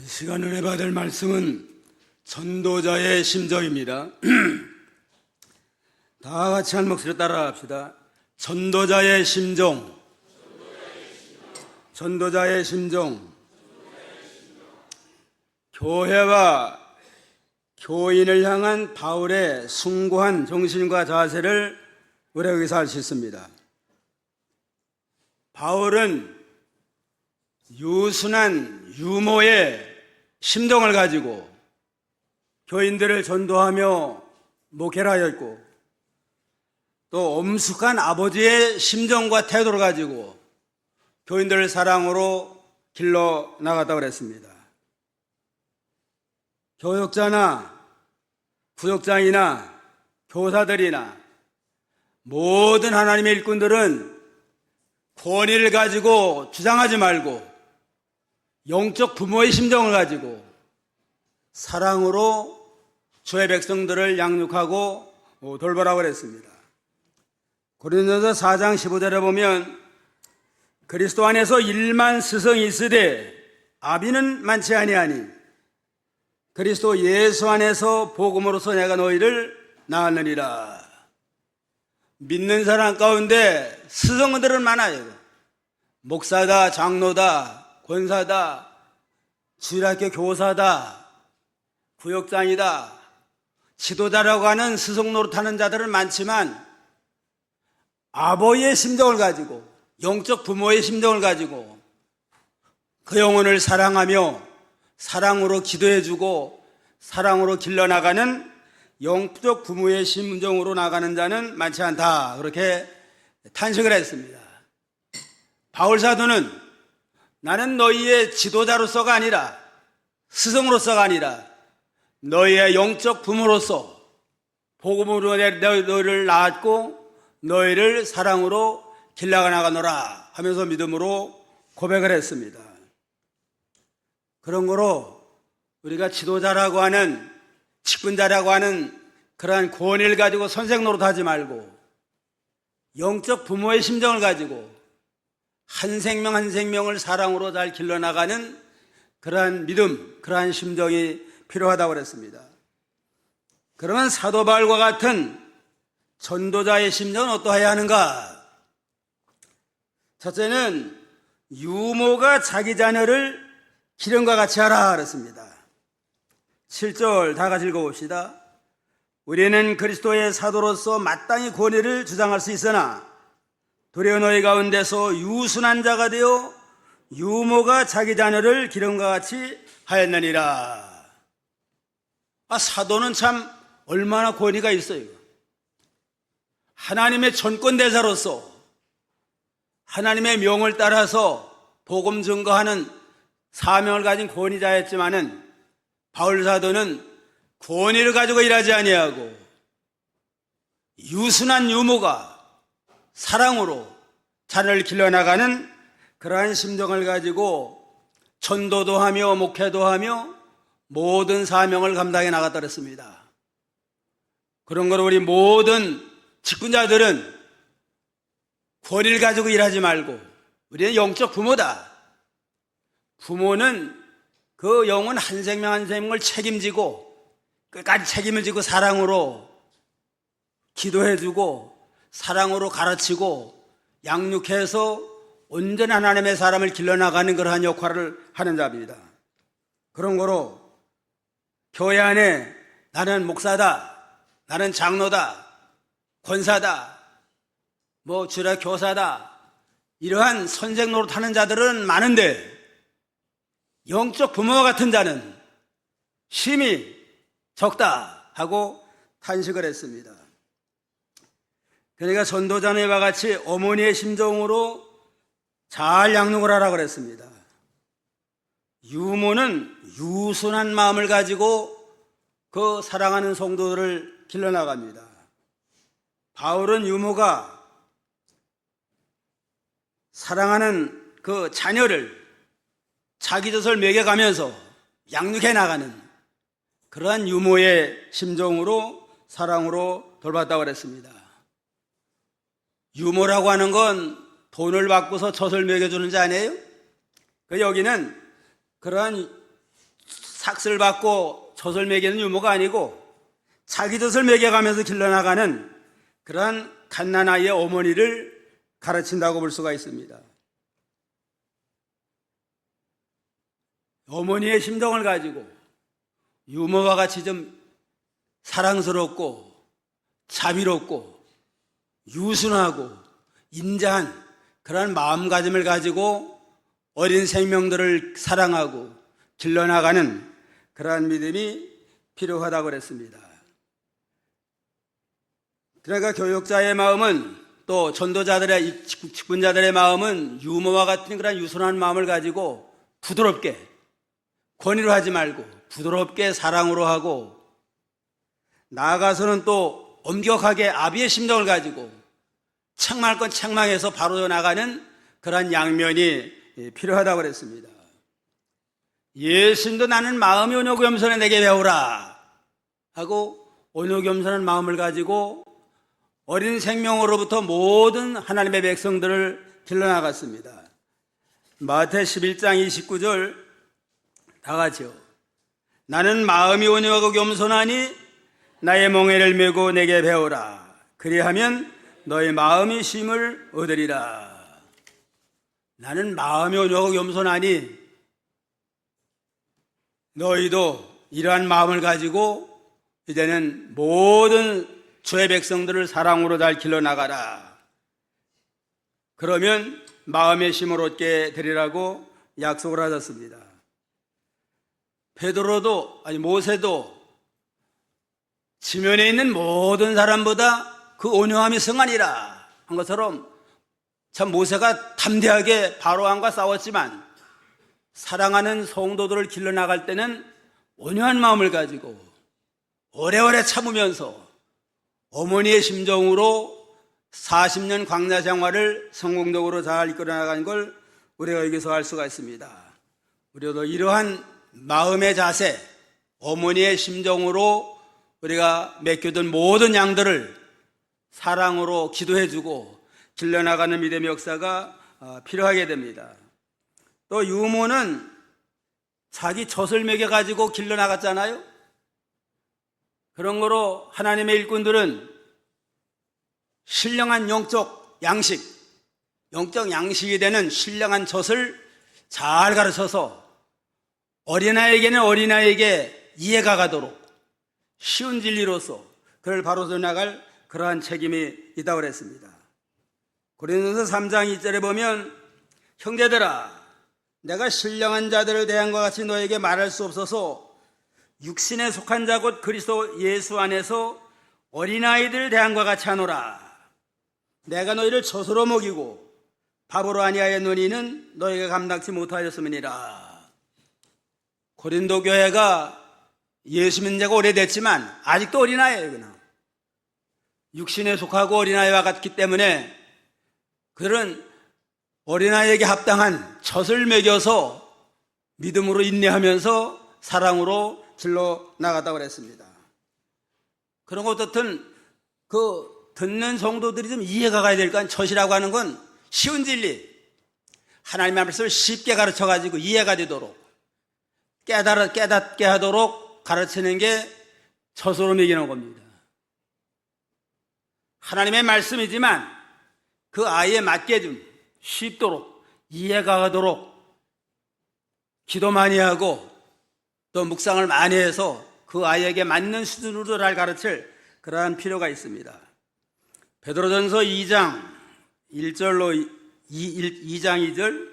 시간 은혜 받을 말씀은 전도자의 심정입니다. 다 같이 한 목소리로 따라합시다. 전도자의 심정. 전도자의 심정. 교회와 교인을 향한 바울의 숭고한 정신과 자세를 우리가 여기서 알 수 있습니다. 바울은 유순한 유모의 심정을 가지고 교인들을 전도하며 목회를 하였고, 또 엄숙한 아버지의 심정과 태도를 가지고 교인들을 사랑으로 길러 나갔다고 그랬습니다. 교육자나 부역장이나 교사들이나 모든 하나님의 일꾼들은 권위를 가지고 주장하지 말고 영적 부모의 심정을 가지고 사랑으로 주의 백성들을 양육하고 돌보라고 그랬습니다. 고린도서 4장 15절에 보면 그리스도 안에서 1만 스승이 있으되 아비는 많지 아니하니 그리스도 예수 안에서 복음으로서 내가 너희를 낳았느니라. 믿는 사람 가운데 스승들은 많아요. 목사다, 장로다, 권사다, 주일학교 교사다, 구역장이다, 지도자라고 하는 스승 노릇하는 자들은 많지만 아버지의 심정을 가지고, 영적 부모의 심정을 가지고 그 영혼을 사랑하며 사랑으로 기도해주고 사랑으로 길러나가는 영적 부모의 심정으로 나가는 자는 많지 않다, 그렇게 탄식을 했습니다. 바울 사도는 나는 너희의 지도자로서가 아니라 스승으로서가 아니라 너희의 영적 부모로서 복음으로 너희를 낳았고 너희를 사랑으로 길러가 나가노라 하면서 믿음으로 고백을 했습니다. 그런 거로 우리가 지도자라고 하는, 직분자라고 하는 그러한 권위를 가지고 선생 노릇하지 말고 영적 부모의 심정을 가지고 한 생명 한 생명을 사랑으로 잘 길러나가는 그러한 믿음, 그러한 심정이 필요하다고 그랬습니다. 그러면 사도 바울과 같은 전도자의 심정은 어떠해야 하는가? 첫째는 유모가 자기 자녀를 기름과 같이 하라 그랬습니다. 7절 다 같이 읽어봅시다. 우리는 그리스도의 사도로서 마땅히 권위를 주장할 수 있으나 도리어 너희 가운데서 유순한 자가 되어 유모가 자기 자녀를 기름과 같이 하였느니라. 사도는 참 얼마나 권위가 있어요. 하나님의 전권대사로서 하나님의 명을 따라서 복음 증거하는 사명을 가진 권위자였지만은 바울 사도는 권위를 가지고 일하지 아니하고 유순한 유모가 사랑으로 자녀를 길러나가는 그러한 심정을 가지고 전도도 하며 목회도 하며 모든 사명을 감당해 나갔다 그랬습니다. 그런 걸 우리 모든 직분자들은 권위를 가지고 일하지 말고 우리는 영적 부모다. 부모는 그 영혼 한 생명 한 생명을 책임지고 끝까지 책임을 지고 사랑으로 기도해주고 사랑으로 가르치고 양육해서 온전한 하나님의 사람을 길러나가는 그러한 역할을 하는 자입니다. 그런 거로 교회 안에 나는 목사다, 나는 장로다, 권사다, 주일학 교사다, 이러한 선생 노릇하는 자들은 많은데 영적 부모와 같은 자는 심히 적다 하고 탄식을 했습니다. 그러니까 전도자는 이와 같이 어머니의 심정으로 잘 양육을 하라고 그랬습니다. 유모는 유순한 마음을 가지고 그 사랑하는 성도들을 길러나갑니다. 바울은 유모가 사랑하는 그 자녀를 자기 젖을 먹여가면서 양육해 나가는 그러한 유모의 심정으로 사랑으로 돌봤다고 그랬습니다. 유모라고 하는 건 돈을 받고서 젖을 먹여주는 자 아니에요? 여기는 그러한 삭슬 받고 젖을 먹이는 유모가 아니고 자기 젖을 먹여가면서 길러나가는 그러한 갓난아이의 어머니를 가르친다고 볼 수가 있습니다. 어머니의 심정을 가지고 유모와 같이 좀 사랑스럽고 자비롭고 유순하고 인자한 그러한 마음가짐을 가지고 어린 생명들을 사랑하고 길러나가는 그러한 믿음이 필요하다고 그랬습니다. 그러니까 교육자의 마음은 또 전도자들의 직분자들의 마음은 유모와 같은 그런 유순한 마음을 가지고 부드럽게 권위로 하지 말고 부드럽게 사랑으로 하고 나아가서는 또 엄격하게 아비의 심정을 가지고 책망할 건 책망해서 바로 나가는 그러한 양면이 필요하다고 그랬습니다. 예수님도 나는 마음이 온유하고 겸손해 내게 배우라 하고 온유하고 겸손한 마음을 가지고 어린 생명으로부터 모든 하나님의 백성들을 길러나갔습니다. 마태 11장 29절 다 같이요. 나는 마음이 온유하고 겸손하니 나의 멍에를 메고 내게 배우라. 그리하면 너의 마음이 쉼을 얻으리라. 나는 마음이 온유하고 겸손하니 너희도 이러한 마음을 가지고 이제는 모든 주의 백성들을 사랑으로 잘 길러나가라. 그러면 마음의 쉼을 얻게 되리라고 약속을 하셨습니다. 베드로도 모세도 지면에 있는 모든 사람보다 그 온유함이 성하니라 한 것처럼 참 모세가 담대하게 바로왕과 싸웠지만 사랑하는 성도들을 길러나갈 때는 온유한 마음을 가지고 오래오래 참으면서 어머니의 심정으로 40년 광야 생활을 성공적으로 잘 이끌어나가는 걸 우리가 여기서 알 수가 있습니다. 우리도 이러한 마음의 자세, 어머니의 심정으로 우리가 맡겨둔 모든 양들을 사랑으로 기도해주고 길러나가는 믿음의 역사가 필요하게 됩니다. 또 유모는 자기 젖을 먹여가지고 길러나갔잖아요. 그런 거로 하나님의 일꾼들은 신령한 영적 양식이 되는 신령한 젖을 잘 가르쳐서 어린아이에게는 어린아이에게 이해가 가도록 쉬운 진리로서 그를 바로 전나갈 그러한 책임이 있다고 그랬습니다. 고린도서 3장 2절에 보면 형제들아 내가 신령한 자들을 대한과 같이 너에게 말할 수 없어서 육신에 속한 자 곧 그리스도 예수 안에서 어린아이들 대한과 같이 하노라. 내가 너희를 젖으로 먹이고 밥으로 아니하였노니는 너희가 감당치 못하였음이니라. 고린도 교회가 예수 믿는 지가 오래됐지만 아직도 어린아이예요. 그냥 육신에 속하고 어린아이와 같기 때문에 그들은 어린아이에게 합당한 젖을 먹여서 믿음으로 인내하면서 사랑으로 길러 나갔다고 그랬습니다. 그런 것 같은 듣는 성도들이 좀 이해가 가야 될 거 아니에요. 젖이라고 하는 건 쉬운 진리, 하나님의 말씀을 쉽게 가르쳐가지고 이해가 되도록 깨닫게 하도록 가르치는 게 젖으로 먹이는 겁니다. 하나님의 말씀이지만 그 아이에 맞게 좀 쉽도록 이해가 가도록 기도 많이 하고 또 묵상을 많이 해서 그 아이에게 맞는 수준으로 잘 가르칠 그러한 필요가 있습니다. 베드로전서 2장 1절로 2장 2절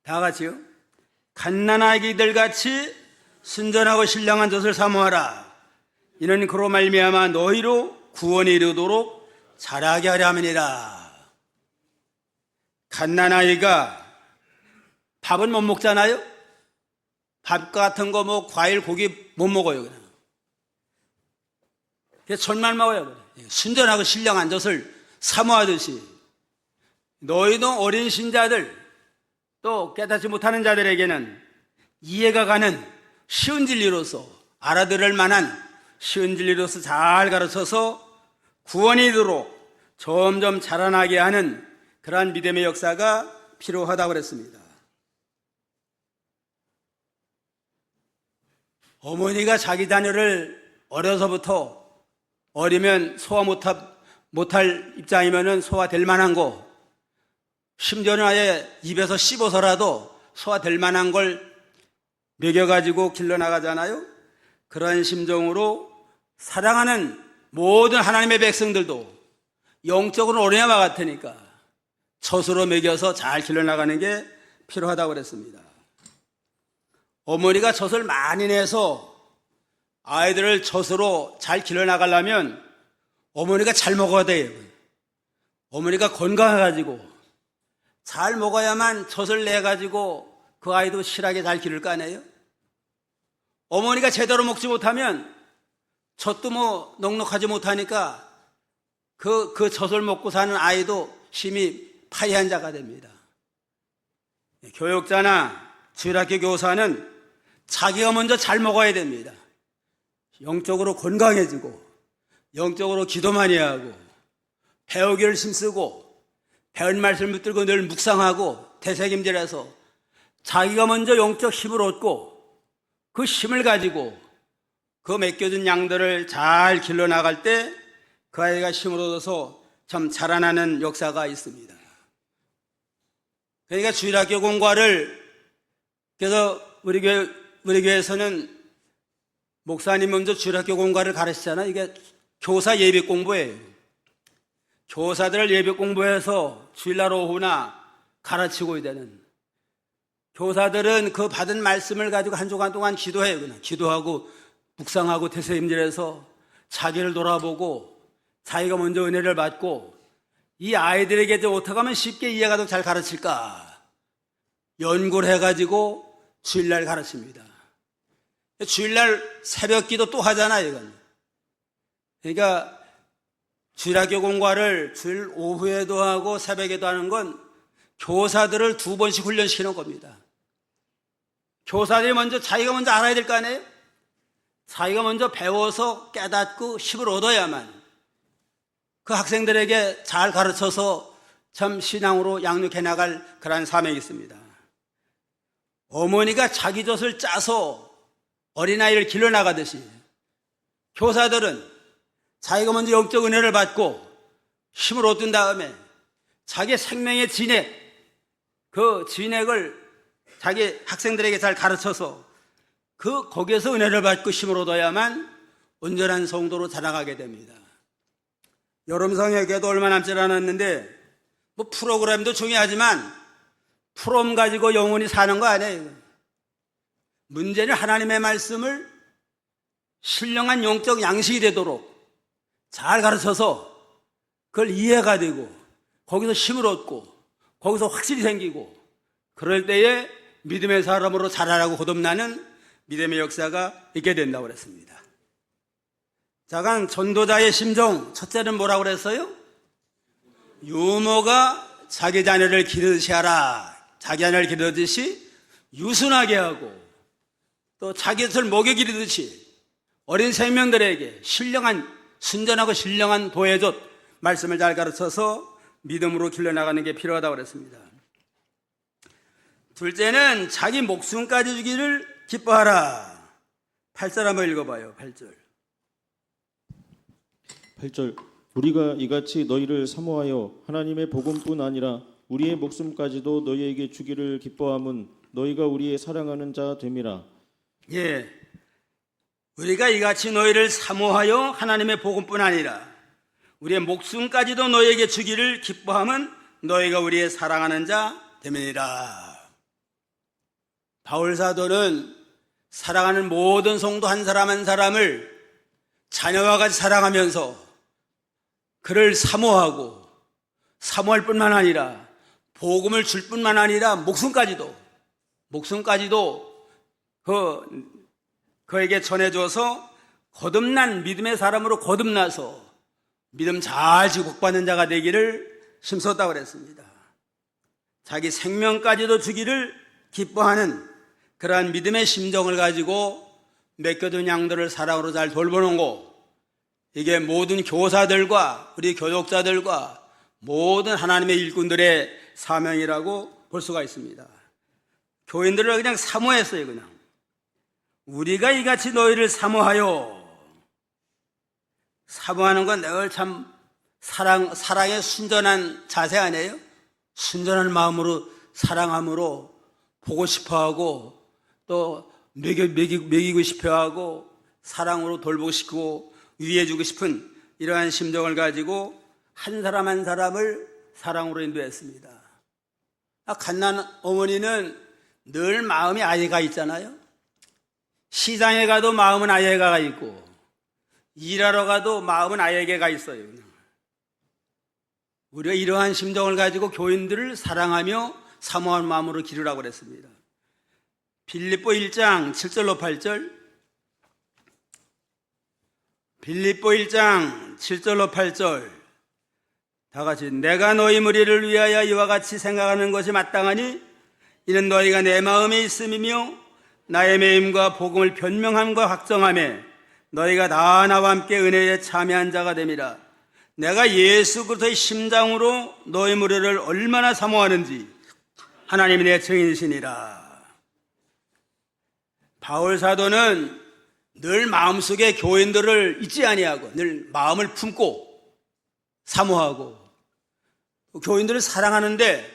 다 같이요. 갓난아기들 같이 순전하고 신령한 젖을 사모하라. 이는 그로 말미암아 너희로 구원에 이르도록 자라게 하려 함이니라. 갓난아이가 밥은 못 먹잖아요. 밥 같은 거 과일 고기 못 먹어요. 그냥 그래서 젖만 먹어요. 순전하고 신령한 젖을 사모하듯이 너희도 어린 신자들 또 깨닫지 못하는 자들에게는 이해가 가는 쉬운 진리로서 알아들을 만한 쉬운 진리로서 잘 가르쳐서 구원이 이르도록 점점 자라나게 하는 그러한 믿음의 역사가 필요하다고 그랬습니다. 어머니가 자기 자녀를 어려서부터 어리면 소화 못할 입장이면은 소화될 만한 거, 심지어는 아예 입에서 씹어서라도 소화될 만한 걸 먹여가지고 길러나가잖아요. 그런 심정으로 사랑하는 모든 하나님의 백성들도 영적으로 어린아이와 같으니까 젖으로 먹여서 잘 길러나가는 게 필요하다고 그랬습니다. 어머니가 젖을 많이 내서 아이들을 젖으로 잘 길러나가려면 어머니가 잘 먹어야 돼요. 어머니가 건강해가지고 잘 먹어야만 젖을 내가지고 그 아이도 실하게 잘 기를 거 아니에요? 어머니가 제대로 먹지 못하면 젖도 뭐 넉넉하지 못하니까 그 젖을 먹고 사는 아이도 심히 파이한 자가 됩니다. 교육자나 주일학교 교사는 자기가 먼저 잘 먹어야 됩니다. 영적으로 건강해지고 영적으로 기도 많이 하고 배우기를 힘쓰고 배운 말씀을 붙들고 늘 묵상하고 되새김질해서 자기가 먼저 영적 힘을 얻고 그 힘을 가지고 그 맡겨준 양들을 잘 길러나갈 때 그 아이가 힘을 얻어서 참 자라나는 역사가 있습니다. 그러니까 주일학교 공과를 그래서 우리 교회에서는 목사님 먼저 주일학교 공과를 가르치잖아요. 이게 교사 예비 공부예요. 교사들을 예비 공부해서 주일날 오후나 가르치고 되는 교사들은 그 받은 말씀을 가지고 한 주간 동안 기도해요. 그냥 기도하고 묵상하고 되새김질해서 자기를 돌아보고 자기가 먼저 은혜를 받고 이 아이들에게 어떻게 하면 쉽게 이해가 더 잘 가르칠까 연구를 해가지고 주일날 가르칩니다. 주일날 새벽 기도 또 하잖아요. 이건. 그러니까 주일학교 공과를 주일 오후에도 하고 새벽에도 하는 건 교사들을 2번씩 훈련시키는 겁니다. 교사들이 자기가 먼저 알아야 될 거 아니에요? 자기가 먼저 배워서 깨닫고 힘을 얻어야만 그 학생들에게 잘 가르쳐서 참 신앙으로 양육해 나갈 그런 사명이 있습니다. 어머니가 자기 젖을 짜서 어린아이를 길러나가듯이 교사들은 자기가 먼저 영적 은혜를 받고 힘을 얻은 다음에 자기 생명의 진액, 그 진액을 자기 학생들에게 잘 가르쳐서 거기에서 은혜를 받고 힘을 얻어야만 온전한 성도로 자라가게 됩니다. 여름성회계도 얼마 남지 않았는데 뭐 프로그램도 중요하지만 프롬 가지고 영원히 사는 거 아니에요. 문제는 하나님의 말씀을 신령한 영적 양식이 되도록 잘 가르쳐서 그걸 이해가 되고 거기서 힘을 얻고 거기서 확실히 생기고 그럴 때에 믿음의 사람으로 자라라고 거듭나는 믿음의 역사가 있게 된다고 그랬습니다. 자, 그럼 전도자의 심정 첫째는 뭐라고 그랬어요? 유모가 자기 자녀를 기르듯이 하라. 자기 자녀를 기르듯이 유순하게 하고 또 자기 젖을 먹여 기르듯이 어린 생명들에게 순전하고 신령한 도해젖 말씀을 잘 가르쳐서 믿음으로 길러나가는 게 필요하다고 그랬습니다. 둘째는 자기 목숨까지 주기를 기뻐하라. 8절 한번 읽어봐요. 8절 우리가 이같이 너희를 사모하여 하나님의 복음뿐 아니라 우리의 목숨까지도 너희에게 주기를 기뻐함은 너희가 우리의 사랑하는 자 됨이라. 예, 우리가 이같이 너희를 사모하여 하나님의 복음뿐 아니라 우리의 목숨까지도 너희에게 주기를 기뻐함은 너희가 우리의 사랑하는 자 됨이니라. 바울 사도는 사랑하는 모든 성도 한 사람 한 사람을 자녀와 같이 사랑하면서 그를 사모하고 사모할 뿐만 아니라 복음을 줄 뿐만 아니라 목숨까지도 그에게 전해줘서 거듭난 믿음의 사람으로 거듭나서 믿음 잘 지고 복받는 자가 되기를 힘썼다고 그랬습니다. 자기 생명까지도 주기를 기뻐하는 그러한 믿음의 심정을 가지고 맡겨둔 양들을 사랑으로 잘 돌보는 거, 이게 모든 교사들과 우리 교육자들과 모든 하나님의 일꾼들의 사명이라고 볼 수가 있습니다. 교인들을 그냥 사모했어요. 그냥 우리가 이같이 너희를 사모하여. 사모하는 건 늘 참 사랑의 순전한 자세 아니에요? 순전한 마음으로 사랑함으로 보고 싶어하고 또 먹이고 싶어하고 사랑으로 돌보고 싶고 위해주고 싶은 이러한 심정을 가지고 한 사람 한 사람을 사랑으로 인도했습니다. 갓난 어머니는 늘 마음이 아이가 있잖아요. 시장에 가도 마음은 아이가 있고 일하러 가도 마음은 아이에게가 있어요. 우리가 이러한 심정을 가지고 교인들을 사랑하며 사모하는 마음으로 기르라고 그랬습니다. 빌립보 1장 7절로 8절. 빌립보 1장 7절로 8절. 다 같이 내가 너희 무리를 위하여 이와 같이 생각하는 것이 마땅하니 이는 너희가 내 마음에 있음이며 나의 매임과 복음을 변명함과 확정함에 너희가 다 나와 함께 은혜에 참여한 자가 됨이라. 내가 예수 그리스도의 심장으로 너희 무리를 얼마나 사모하는지 하나님이 내 증인이시니라. 바울 사도는 늘 마음속에 교인들을 잊지 아니하고 늘 마음을 품고 사모하고 교인들을 사랑하는데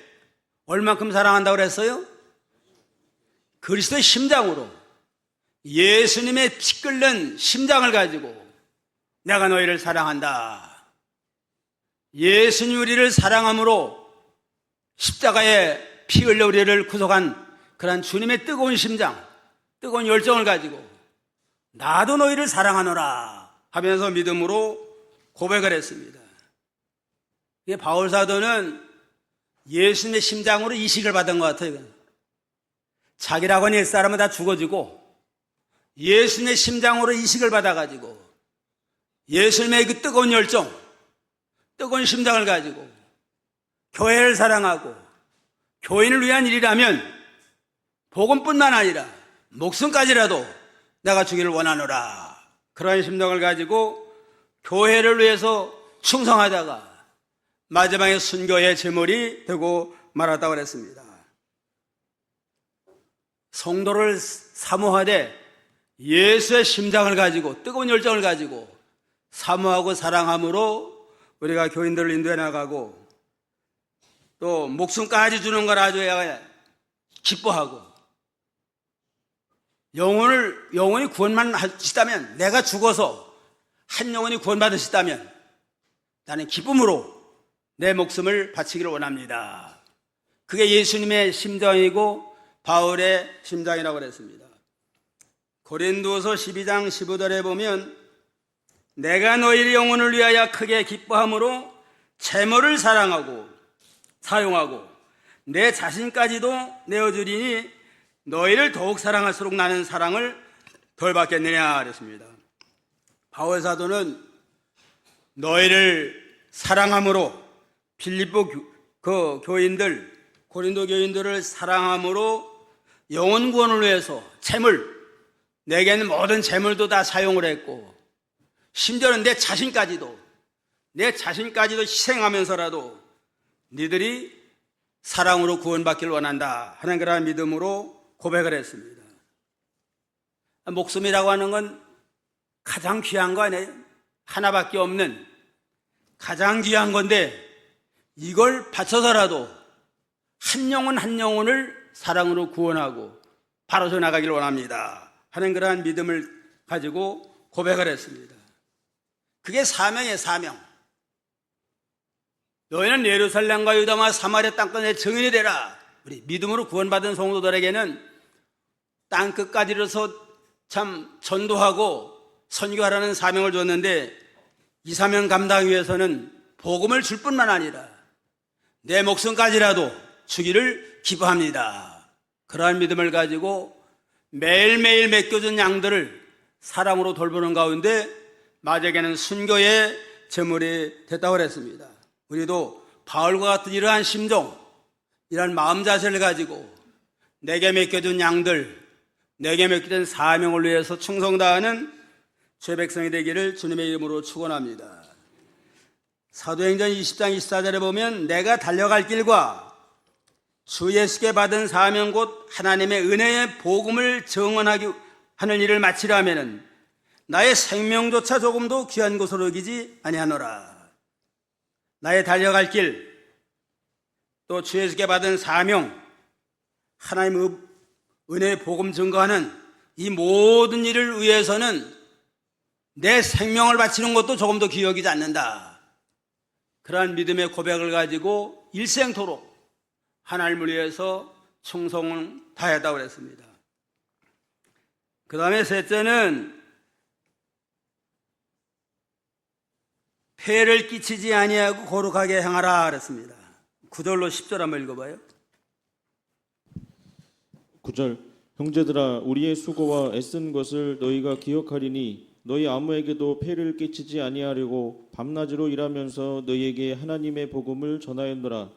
얼만큼 사랑한다고 그랬어요? 그리스도의 심장으로 예수님의 피 끓는 심장을 가지고 내가 너희를 사랑한다. 예수님 우리를 사랑함으로 십자가에 피 흘려 우리를 구속한 그런 주님의 뜨거운 심장, 뜨거운 열정을 가지고 나도 너희를 사랑하노라 하면서 믿음으로 고백을 했습니다. 이게 바울 사도는 예수님의 심장으로 이식을 받은 것 같아요. 자기라고 하는 옛사람은 다 죽어지고 예수님의 심장으로 이식을 받아가지고 예수님의 그 뜨거운 열정, 뜨거운 심장을 가지고 교회를 사랑하고 교인을 위한 일이라면 복음뿐만 아니라 목숨까지라도 내가 주기를 원하노라. 그러한 심정을 가지고 교회를 위해서 충성하다가 마지막에 순교의 제물이 되고 말았다고 그랬습니다. 성도를 사모하되 예수의 심장을 가지고 뜨거운 열정을 가지고 사모하고 사랑함으로 우리가 교인들을 인도해 나가고 또 목숨까지 주는 걸 아주 기뻐하고 영혼이 구원만 하시다면 내가 죽어서 한 영혼이 구원받으시다면 나는 기쁨으로 내 목숨을 바치기를 원합니다. 그게 예수님의 심정이고 바울의 심장이라고 그랬습니다. 고린도서 12장 15절에 보면 내가 너희의 영혼을 위하여 크게 기뻐함으로 재물을 사랑하고 사용하고 내 자신까지도 내어주리니 너희를 더욱 사랑할수록 나는 사랑을 덜 받겠느냐 그랬습니다. 바울 사도는 너희를 사랑함으로 빌립보 교인들, 고린도 교인들을 사랑함으로 영혼 구원을 위해서 재물, 내게는 모든 재물도 다 사용을 했고 심지어는 내 자신까지도 희생하면서라도 니들이 사랑으로 구원받기를 원한다 하는 그런 믿음으로 고백을 했습니다. 목숨이라고 하는 건 가장 귀한 거 아니에요? 하나밖에 없는 가장 귀한 건데 이걸 바쳐서라도 한 영혼 한 영혼을 사랑으로 구원하고 바로서 나가기를 원합니다 하는 그러한 믿음을 가지고 고백을 했습니다. 그게 사명이에요. 사명. 너희는 예루살렘과 유다와 사마리아 땅끝에 증인이 되라. 우리 믿음으로 구원받은 성도들에게는 땅끝까지 이르러서 참 전도하고 선교하라는 사명을 줬는데 이 사명 감당 위해서는 복음을 줄 뿐만 아니라 내 목숨까지라도 주기를 기뻐합니다. 그러한 믿음을 가지고 매일매일 맡겨준 양들을 사랑으로 돌보는 가운데 마지막에는 순교의 제물이 됐다고 그랬습니다. 우리도 바울과 같은 이러한 심정, 이러한 마음 자세를 가지고 내게 맡겨준 양들, 내게 맡겨진 사명을 위해서 충성다하는 죄 백성이 되기를 주님의 이름으로 축원합니다. 사도행전 20장 24절에 보면 내가 달려갈 길과 주 예수께 받은 사명 곧 하나님의 은혜의 복음을 증언하기 하는 일을 마치려 하면은 나의 생명조차 조금도 귀한 것으로 여기지 아니하노라. 나의 달려갈 길, 또 주 예수께 받은 사명, 하나님의 은혜의 복음 증거하는 이 모든 일을 위해서는 내 생명을 바치는 것도 조금도 귀여기지 않는다. 그러한 믿음의 고백을 가지고 일생토록 하나님을 위해서 충성을 다했다고 그랬습니다. 그 다음에 셋째는 폐를 끼치지 아니하고 거룩하게 행하라 그랬습니다. 9절로 10절 한번 읽어봐요. 9절 형제들아 우리의 수고와 애쓴 것을 너희가 기억하리니 너희 아무에게도 폐를 끼치지 아니하려고 밤낮으로 일하면서 너희에게 하나님의 복음을 전하였노라.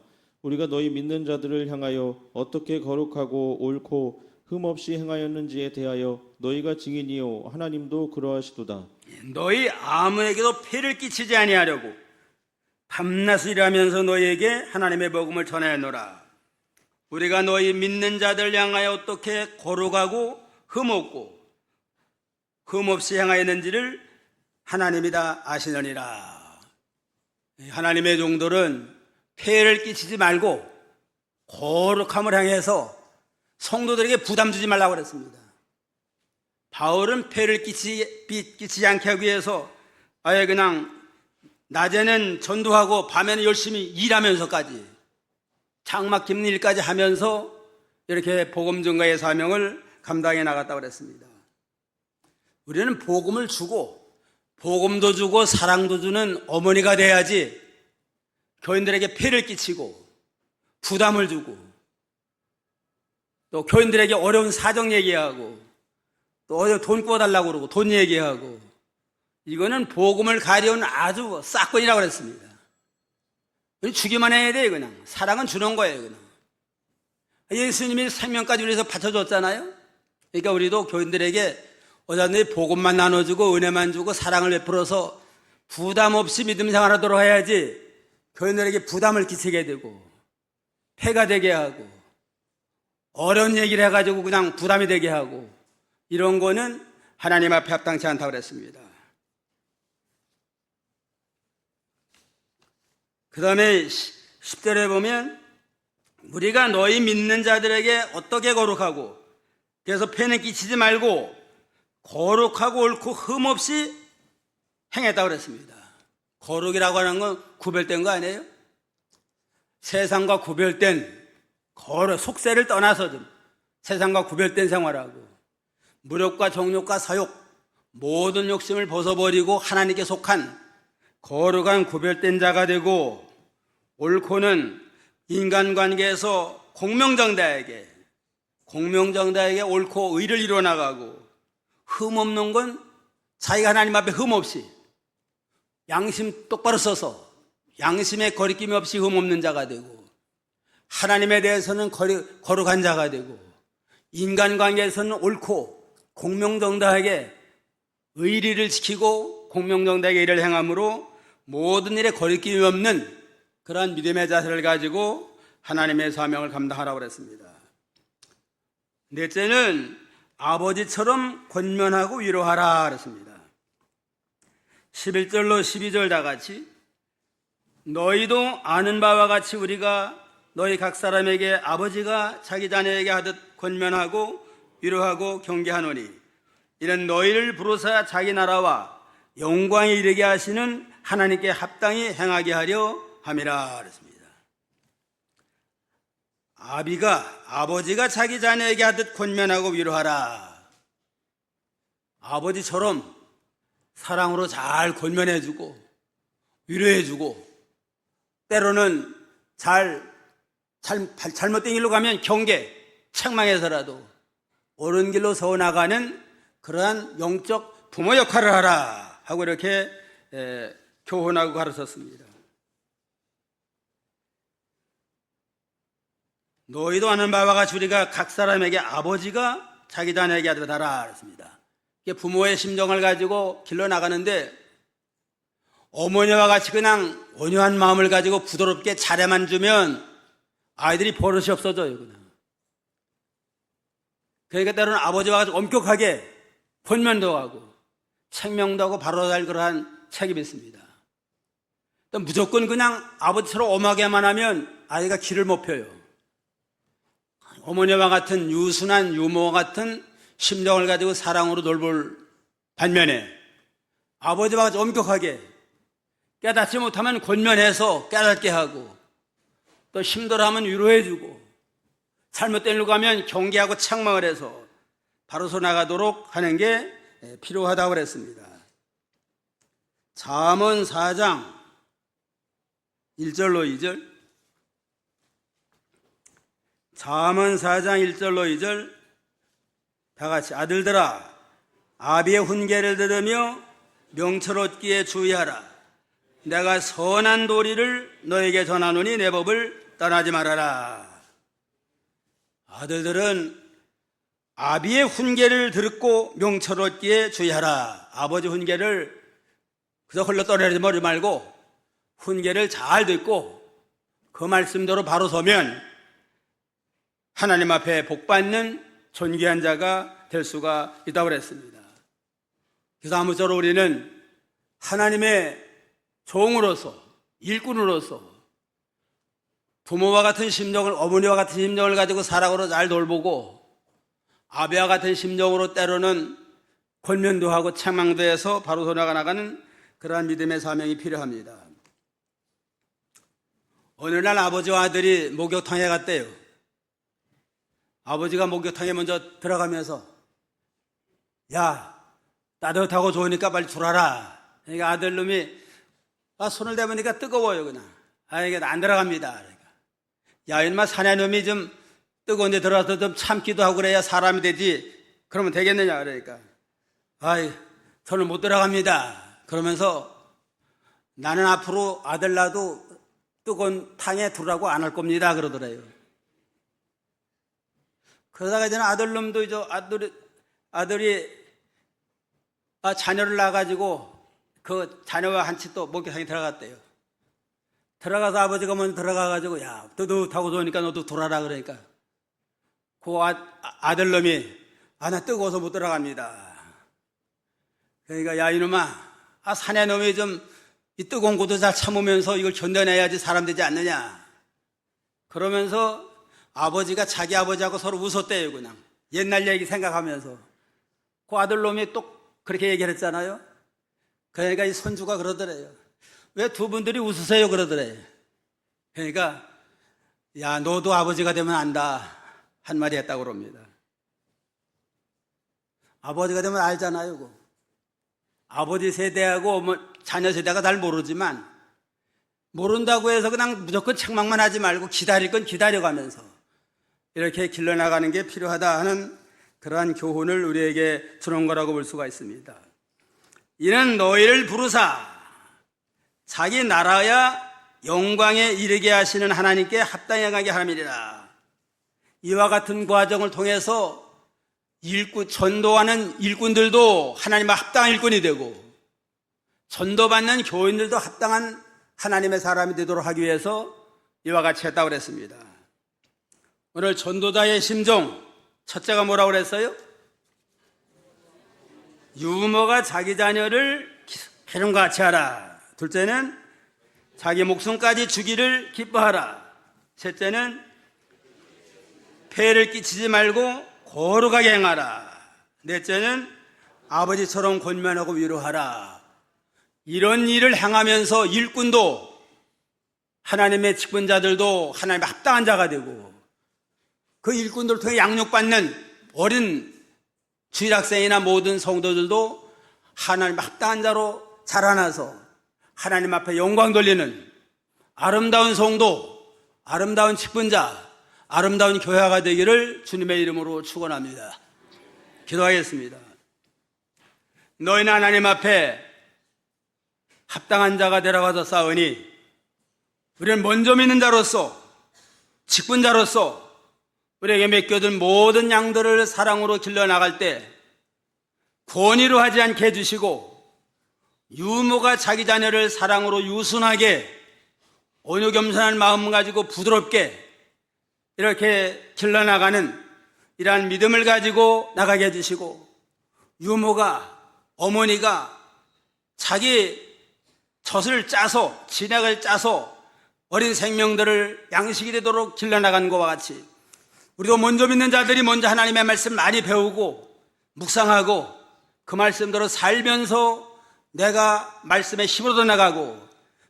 우리가 너희 믿는 자들을 향하여 어떻게 거룩하고 옳고 흠없이 행하였는지에 대하여 너희가 증인이요 하나님도 그러하시도다. 너희 아무에게도 폐를 끼치지 아니하려고 밤낮을 일하면서 너희에게 하나님의 복음을 전하였노라. 우리가 너희 믿는 자들 향하여 어떻게 거룩하고 흠없고 흠없이 행하였는지를 하나님이 다 아시느니라. 하나님의 종들은 폐를 끼치지 말고 거룩함을 행해서 성도들에게 부담 주지 말라고 그랬습니다. 바울은 폐를 끼치지 않게 하기 위해서 아예 그냥 낮에는 전도하고 밤에는 열심히 일하면서까지 장막 깁는 일까지 하면서 이렇게 복음 전가의 사명을 감당해 나갔다고 그랬습니다. 우리는 복음을 주고 복음도 주고 사랑도 주는 어머니가 돼야지 교인들에게 폐를 끼치고 부담을 주고 또 교인들에게 어려운 사정 얘기하고 또 돈 꿔달라고 그러고 돈 얘기하고 이거는 복음을 가려운 아주 싹건이라고 그랬습니다. 주기만 해야 돼요. 그냥 사랑은 주는 거예요. 그냥 예수님이 생명까지 위해서 바쳐줬잖아요. 그러니까 우리도 교인들에게 어자들이 복음만 나눠주고 은혜만 주고 사랑을 베풀어서 부담 없이 믿음 생활하도록 해야지 교인들에게 부담을 끼치게 되고 폐가 되게 하고 어려운 얘기를 해가지고 그냥 부담이 되게 하고 이런 거는 하나님 앞에 합당치 않다고 그랬습니다. 그 다음에 10절에 보면 우리가 너희 믿는 자들에게 어떻게 거룩하고 그래서 폐는 끼치지 말고 거룩하고 옳고 흠없이 행했다고 그랬습니다. 거룩이라고 하는 건 구별된 거 아니에요? 세상과 구별된 속세를 떠나서 좀 세상과 구별된 생활하고 무력과 정욕과 사욕 모든 욕심을 벗어버리고 하나님께 속한 거룩한 구별된 자가 되고 옳고는 인간관계에서 공명정대하게 옳고 의를 이뤄나가고 흠없는 건 자기가 하나님 앞에 흠없이 양심 똑바로 써서 양심에 거리낌이 없이 흠없는 자가 되고 하나님에 대해서는 거룩한 자가 되고 인간관계에서는 옳고 공명정대하게 의리를 지키고 공명정대하게 일을 행함으로 모든 일에 거리낌이 없는 그러한 믿음의 자세를 가지고 하나님의 사명을 감당하라고 그랬습니다. 넷째는 아버지처럼 권면하고 위로하라 그랬습니다. 11절로 12절 다 같이 너희도 아는 바와 같이 우리가 너희 각 사람에게 아버지가 자기 자녀에게 하듯 권면하고 위로하고 경계하노니 이는 너희를 부르사 자기 나라와 영광에 이르게 하시는 하나님께 합당히 행하게 하려 함이라 그랬습니다. 아버지가 자기 자녀에게 하듯 권면하고 위로하라. 아버지처럼 사랑으로 잘 권면해주고 위로해주고 때로는 잘못된 길로 가면 경계, 책망해서라도 옳은 길로 서나가는 그러한 영적 부모 역할을 하라 하고 이렇게 교훈하고 가르쳤습니다. 너희도 아는 바와 같이 우리가 각 사람에게 아버지가 자기 자녀에게 하듯 하라 그랬습니다. 부모의 심정을 가지고 길러 나가는데 어머니와 같이 그냥 온유한 마음을 가지고 부드럽게 잘해만 주면 아이들이 버릇이 없어져요. 그냥. 그러니까 때로는 아버지와 같이 엄격하게 권면도 하고 책명도 하고 바로잡을 그러한 책임이 있습니다. 또 무조건 그냥 아버지처럼 엄하게만 하면 아이가 길을 못 펴요. 어머니와 같은 유순한 유모와 같은 심정을 가지고 사랑으로 돌볼 반면에 아버지와 같이 엄격하게 깨닫지 못하면 권면해서 깨닫게 하고 또 힘들어하면 위로해주고 잘못된 일로 가면 경계하고 책망을 해서 바로서 나가도록 하는 게 필요하다고 그랬습니다. 잠언 4장 1절로 2절, 잠언 4장 1절로 2절 다 같이 아들들아 아비의 훈계를 들으며 명철 얻기에 주의하라. 내가 선한 도리를 너에게 전하노니 내 법을 떠나지 말아라. 아들들은 아비의 훈계를 듣고 명철 얻기에 주의하라. 아버지 훈계를 그저 홀로 떠내지 말고 훈계를 잘 듣고 그 말씀대로 바로 서면 하나님 앞에 복받는 존귀한 자가 될 수가 있다고 그랬습니다. 그래서 아무쪼록 우리는 하나님의 종으로서 일꾼으로서 부모와 같은 심정을, 어머니와 같은 심정을 가지고 사랑으로 잘 돌보고 아비와 같은 심정으로 때로는 권면도 하고 책망도 해서 바로 나가는 그러한 믿음의 사명이 필요합니다. 어느 날 아버지와 아들이 목욕탕에 갔대요. 아버지가 목욕탕에 먼저 들어가면서 야, 따뜻하고 좋으니까 빨리 들어와라. 그러니까 아들놈이 손을 대보니까 뜨거워요. 그냥 이게 안 들어갑니다. 그러니까 야, 이놈아 사내놈이 좀 뜨거운 데 들어가서 좀 참기도 하고 그래야 사람이 되지. 그러면 되겠느냐. 그러니까 저는 못 들어갑니다. 그러면서 나는 앞으로 아들 낳아도 뜨거운 탕에 들어가고 안 할 겁니다. 그러더래요. 그러다가 이제는 아들놈도 아들이 자녀를 낳아가지고 그 자녀와 한치 또 목욕탕에 들어갔대요. 들어가서 아버지가 먼저 들어가가지고 야, 뜨뜻하고 좋으니까 너도 돌아라. 그러니까 그 아들놈이 나 뜨거워서 못 들어갑니다. 그러니까 야, 이놈아, 사내놈이 좀 이 뜨거운 곳도 잘 참으면서 이걸 견뎌내야지 사람 되지 않느냐. 그러면서 아버지가 자기 아버지하고 서로 웃었대요. 그냥 옛날 얘기 생각하면서. 그 아들놈이 또 그렇게 얘기를 했잖아요. 그러니까 이 손주가 그러더래요. 왜 두 분들이 웃으세요? 그러더래요. 그러니까 야, 너도 아버지가 되면 안다 한 말이 했다고 그럽니다. 아버지가 되면 알잖아요. 그거. 아버지 세대하고 자녀 세대가 잘 모르지만 모른다고 해서 그냥 무조건 책망만 하지 말고 기다릴 건 기다려가면서 이렇게 길러나가는 게 필요하다 하는 그러한 교훈을 우리에게 주는 거라고 볼 수가 있습니다. 이는 너희를 부르사 자기 나라야 영광에 이르게 하시는 하나님께 합당하게 함이니라. 이와 같은 과정을 통해서 전도하는 일꾼들도 하나님의 합당한 일꾼이 되고 전도받는 교인들도 합당한 하나님의 사람이 되도록 하기 위해서 이와 같이 했다고 그랬습니다. 오늘 전도자의 심정 첫째가 뭐라고 그랬어요? 유모가 자기 자녀를 기름과 같이 하라. 둘째는 자기 목숨까지 주기를 기뻐하라. 셋째는 폐를 끼치지 말고 거룩하게 행하라. 넷째는 아버지처럼 권면하고 위로하라. 이런 일을 행하면서 일꾼도 하나님의 직분자들도 하나님의 합당한 자가 되고 그 일꾼들을 통해 양육받는 어린 주일학생이나 모든 성도들도 하나님의 합당한 자로 자라나서 하나님 앞에 영광 돌리는 아름다운 성도, 아름다운 직분자, 아름다운 교회가 되기를 주님의 이름으로 축원합니다. 기도하겠습니다. 너희는 하나님 앞에 합당한 자가 되라고 하셨사오니 우리는 먼저 믿는 자로서 직분자로서 우리에게 맡겨둔 모든 양들을 사랑으로 길러나갈 때 권위로 하지 않게 해주시고 유모가 자기 자녀를 사랑으로 유순하게 온유 겸손한 마음 가지고 부드럽게 이렇게 길러나가는 이러한 믿음을 가지고 나가게 해주시고 유모가, 어머니가 자기 젖을 짜서, 진액을 짜서 어린 생명들을 양식이 되도록 길러나간 것과 같이 우리도 먼저 믿는 자들이 먼저 하나님의 말씀 많이 배우고 묵상하고 그 말씀대로 살면서 내가 말씀의 힘으로 더 나가고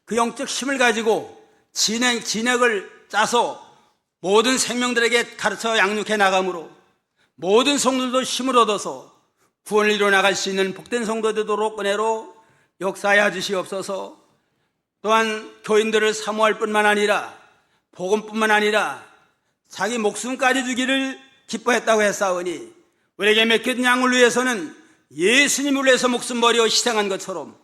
그 영적 힘을 가지고 진액을 짜서 모든 생명들에게 가르쳐 양육해 나감으로 모든 성도들도 힘을 얻어서 구원을 이루어 나갈 수 있는 복된 성도 되도록 은혜로 역사하여 주시옵소서. 또한 교인들을 사모할 뿐만 아니라 복음뿐만 아니라 자기 목숨까지 주기를 기뻐했다고 했사오니 우리에게 맡겨진 양을 위해서는 예수님을 위해서 목숨 버려 희생한 것처럼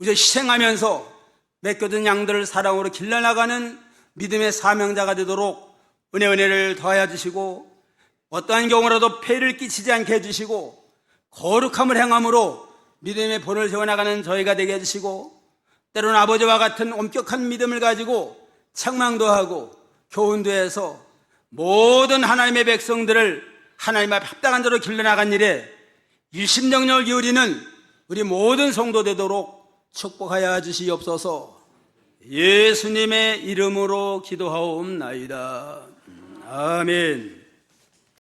이제 희생하면서 맡겨진 양들을 사랑으로 길러나가는 믿음의 사명자가 되도록 은혜를 더하여 주시고 어떠한 경우라도 폐를 끼치지 않게 해주시고 거룩함을 행함으로 믿음의 본을 세워나가는 저희가 되게 해주시고 때로는 아버지와 같은 엄격한 믿음을 가지고 책망도 하고 교훈도 해서 모든 하나님의 백성들을 하나님 앞에 합당한 자로 길러나간 일에 일심정령을 기울이는 우리 모든 성도 되도록 축복하여 주시옵소서. 예수님의 이름으로 기도하옵나이다. 아멘.